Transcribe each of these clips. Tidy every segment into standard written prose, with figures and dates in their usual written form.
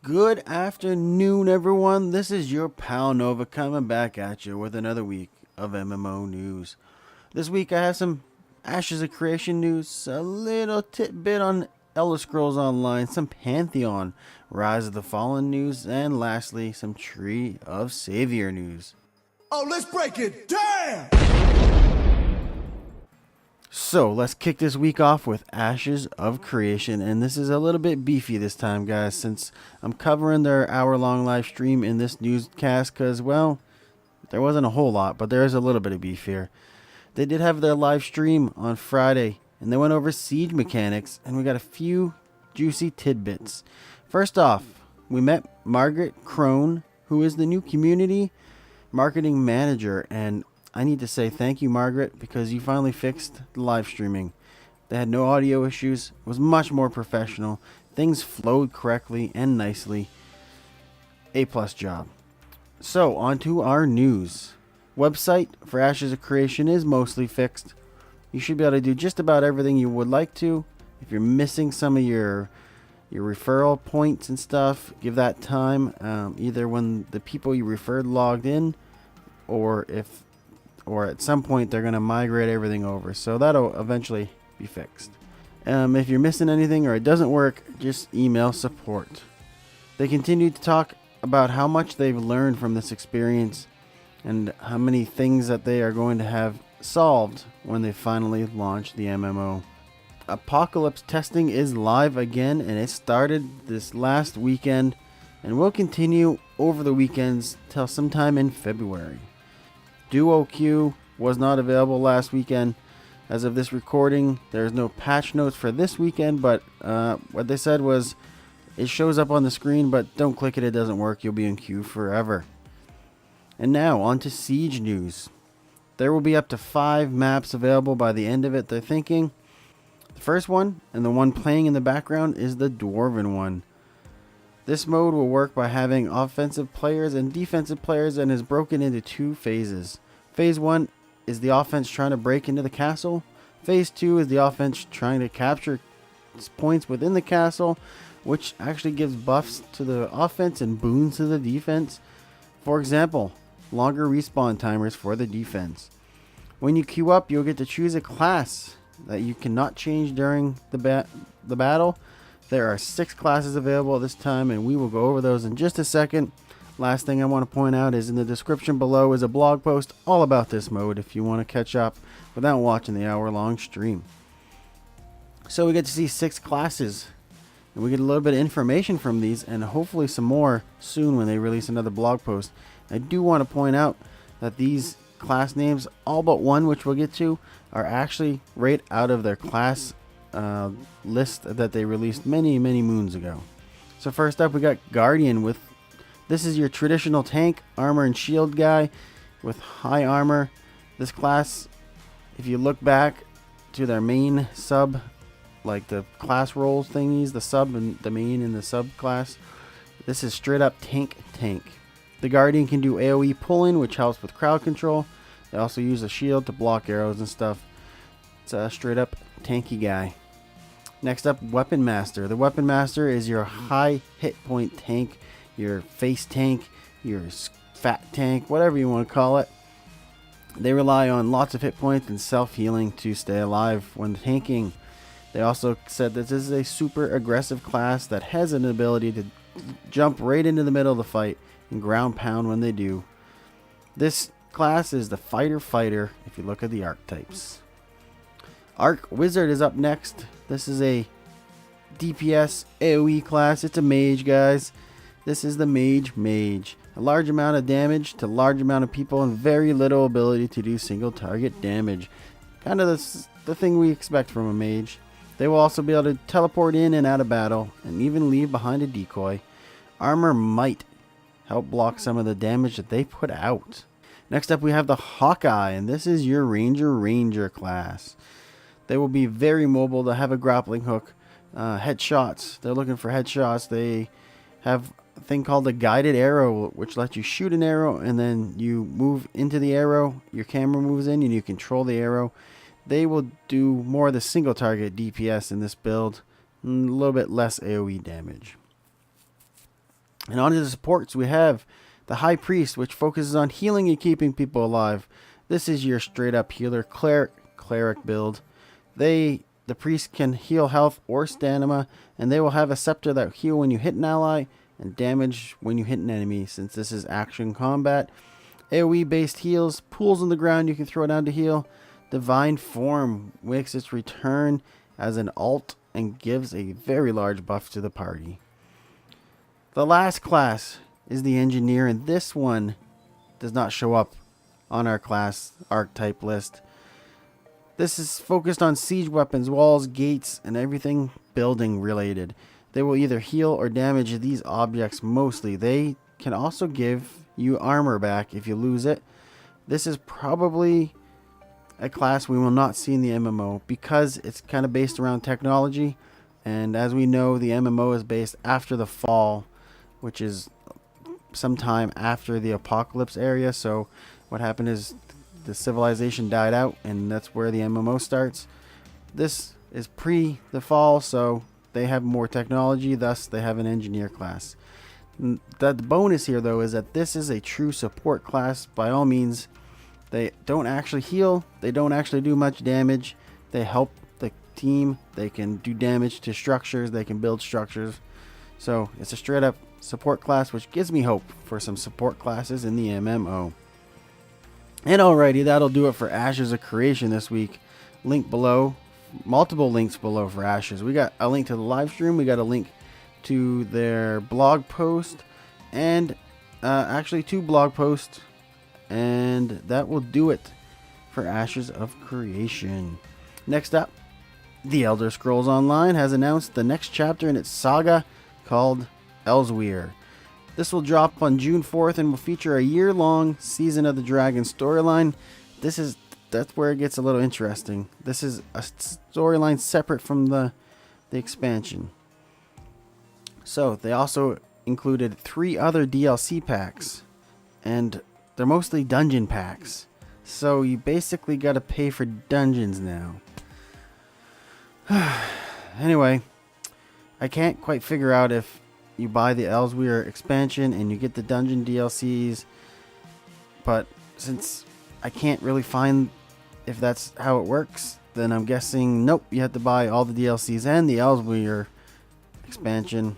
Good afternoon, everyone. This is your pal Nova coming back at you with another week of MMO news. This week I have some Ashes of Creation news, a little tidbit on Elder Scrolls Online, some Pantheon, Rise of the Fallen news, and lastly, some Tree of Savoir news. Oh, let's break it down! So let's kick this week off with Ashes of Creation, and this is a little bit beefy this time, guys, since I'm covering their hour-long live stream in this newscast, because, well, there wasn't a whole lot, but there is a little bit of beef here. They did have their live stream on Friday, and they went over siege mechanics, and we got a few juicy tidbits. First off, we met Margaret Crone, who is the new community marketing manager, and I need to say thank you, Margaret, because you finally fixed the live streaming. They had no audio issues. It was much more professional. Things flowed correctly and nicely. A+ job. So, on to our news. Website for Ashes of Creation is mostly fixed. You should be able to do just about everything you would like to. If you're missing some of your referral points and stuff, give that time. Either when the people you referred logged in, or at some point they're going to migrate everything over. So that'll eventually be fixed. If you're missing anything or it doesn't work, just email support. They continue to talk about how much they've learned from this experience and how many things that they are going to have solved when they finally launch the MMO. Apocalypse testing is live again, and it started this last weekend and will continue over the weekends till sometime in February. Duo Q was not available last weekend. As of this recording, there's no patch notes for this weekend, but what they said was it shows up on the screen, but don't click it, it doesn't work. You'll be in queue forever. And now, on to Siege news. There will be up to 5 maps available by the end of it, they're thinking. The first one, and the one playing in the background, is the Dwarven one. This mode will work by having offensive players and defensive players and is broken into 2 phases. Phase 1 is the offense trying to break into the castle. Phase 2 is the offense trying to capture points within the castle, which actually gives buffs to the offense and boons to the defense. For example, longer respawn timers for the defense. When you queue up, you'll get to choose a class that you cannot change during the battle. There are 6 classes available at this time, and we will go over those in just a second. Last thing I want to point out is in the description below is a blog post all about this mode if you want to catch up without watching the hour-long stream. So we get to see 6 classes, and we get a little bit of information from these, and hopefully some more soon when they release another blog post. I do want to point out that these class names, all but one, which we'll get to, are actually right out of their class list that they released many moons ago. So first up, we got Guardian. This is your traditional tank, armor and shield guy with high armor. This class, if you look back to their main sub, like the class roles thingies, the sub and the main and the sub class, this is straight up tank. The Guardian can do AoE pulling, which helps with crowd control. They also use a shield to block arrows and stuff. It's a straight up tanky guy. Next up, Weapon Master. The Weapon Master is your high hit point tank, your face tank, your fat tank, whatever you want to call it. They rely on lots of hit points and self-healing to stay alive when tanking. They also said that this is a super aggressive class that has an ability to jump right into the middle of the fight and ground pound when they do. This class is the fighter if you look at the archetypes. Arc Wizard is up next. This is a DPS AoE class. It's a mage, guys. This is the mage. A large amount of damage to large amount of people and very little ability to do single target damage. Kind of the thing we expect from a mage. They will also be able to teleport in and out of battle and even leave behind a decoy. Armor might help block some of the damage that they put out. Next up, we have the Hawkeye, and this is your Ranger class. They will be very mobile. They have a grappling hook. Headshots. They're looking for headshots. They have a thing called a guided arrow, which lets you shoot an arrow and then you move into the arrow. Your camera moves in and you control the arrow. They will do more of the single target DPS in this build. A little bit less AoE damage. And on to the supports, we have the High Priest, which focuses on healing and keeping people alive. This is your straight up healer cleric build. The priest can heal health or stamina, and they will have a scepter that heal when you hit an ally and damage when you hit an enemy. Since this is action combat, AoE based heals, pools on the ground you can throw down to heal. Divine Form makes its return as an alt and gives a very large buff to the party. The last class is the Engineer, and this one does not show up on our class archetype list. This is focused on siege weapons, walls, gates, and everything building related. They will either heal or damage these objects mostly. They can also give you armor back if you lose it. This is probably a class we will not see in the MMO because it's kind of based around technology, and as we know, the MMO is based after the fall, which is sometime after the apocalypse area. So what happened is the civilization died out, and that's where the MMO starts. This is pre the fall, so they have more technology, thus they have an engineer class. The bonus here though is that this is a true support class. By all means, they don't actually heal, they don't actually do much damage, they help the team, they can do damage to structures, they can build structures. So it's a straight up support class, which gives me hope for some support classes in the MMO. And alrighty, that'll do it for Ashes of Creation this week. Link below, multiple links below for Ashes. We got a link to the live stream, we got a link to their blog post, and actually 2 blog posts, and that will do it for Ashes of Creation. Next up, The Elder Scrolls Online has announced the next chapter in its saga called Elsewhere. This will drop on June 4th and will feature a year-long Season of the Dragon storyline. That's where it gets a little interesting. This is a storyline separate from the expansion. So they also included 3 other DLC packs, and they're mostly dungeon packs. So you basically got to pay for dungeons now. Anyway, I can't quite figure out if you buy the Elsewhere expansion and you get the dungeon DLCs, but since I can't really find if that's how it works, then I'm guessing nope, you have to buy all the DLCs and the Elsewhere expansion.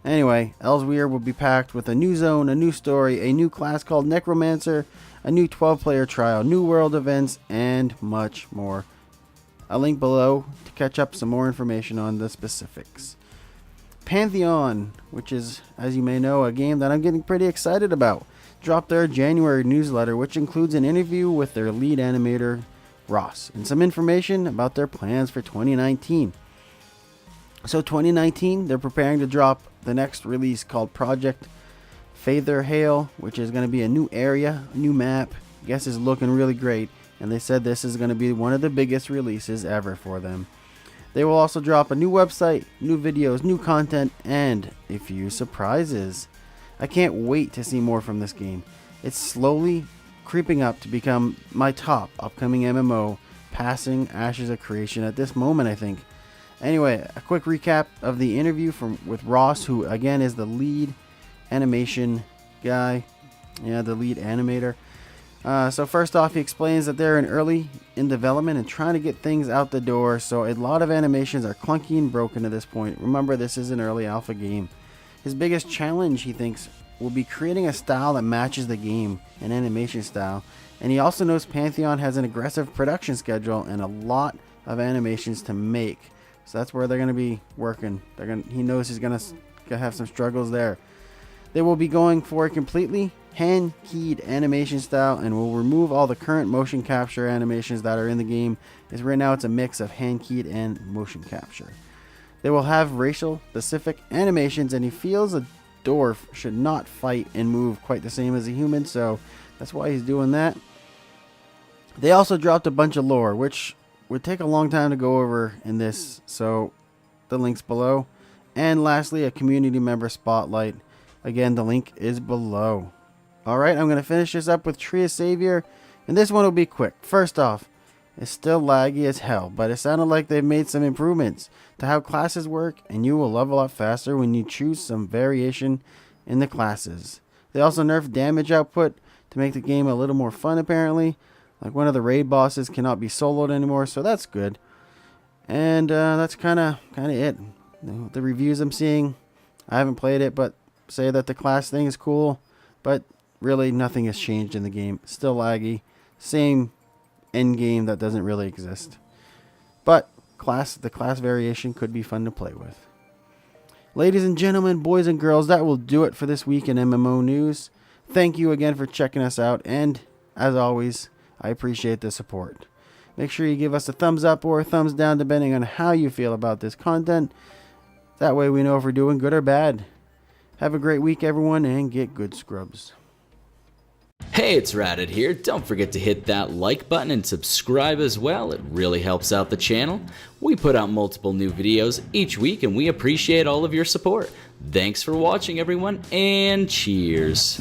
Anyway, Elsewhere will be packed with a new zone, a new story, a new class called Necromancer, a new 12-player trial, new world events, and much more. A link below to catch up some more information on the specifics. Pantheon, which is, as you may know, a game that I'm getting pretty excited about, dropped their January newsletter, which includes an interview with their lead animator, Ross, and some information about their plans for 2019. So 2019, they're preparing to drop the next release called Project Fatherhale, which is going to be a new area, a new map. I guess is looking really great, and they said this is going to be one of the biggest releases ever for them. They will also drop a new website, new videos, new content, and a few surprises. I can't wait to see more from this game. It's slowly creeping up to become my top upcoming MMO, passing Ashes of Creation at this moment, I think. Anyway, a quick recap of the interview with Ross, who again is the lead animation guy. Yeah, the lead animator. So first off, he explains that they're early in development and trying to get things out the door, so a lot of animations are clunky and broken at this point. Remember, this is an early alpha game. His biggest challenge, he thinks, will be creating a style that matches the game, an animation style. And he also knows Pantheon has an aggressive production schedule and a lot of animations to make. So that's where they're going to be working. He knows he's going to have some struggles there. They will be going for a completely hand-keyed animation style and will remove all the current motion capture animations that are in the game, as right now it's a mix of hand-keyed and motion capture. They will have racial-specific animations, and he feels a dwarf should not fight and move quite the same as a human, so that's why he's doing that. They also dropped a bunch of lore, which would take a long time to go over in this, so the link's below. And lastly, a community member spotlight. Again, the link is below. Alright, I'm going to finish this up with Tree of Savoir, and this one will be quick. First off, it's still laggy as hell, but it sounded like they've made some improvements to how classes work, and you will level up faster when you choose some variation in the classes. They also nerfed damage output to make the game a little more fun apparently. Like one of the raid bosses cannot be soloed anymore, so that's good. And that's kind of it. The reviews I'm seeing, I haven't played it, but say that the class thing is cool, but really nothing has changed in the game. Still laggy, same end game that doesn't really exist. But the class variation could be fun to play with. Ladies and gentlemen, boys and girls, that will do it for this week in MMO news. Thank you again for checking us out, and as always, I appreciate the support. Make sure you give us a thumbs up or a thumbs down depending on how you feel about this content. That way we know if we're doing good or bad. Have a great week, everyone, and get good scrubs. Hey, it's Radit here. Don't forget to hit that like button and subscribe as well. It really helps out the channel. We put out multiple new videos each week and we appreciate all of your support. Thanks for watching, everyone, and cheers.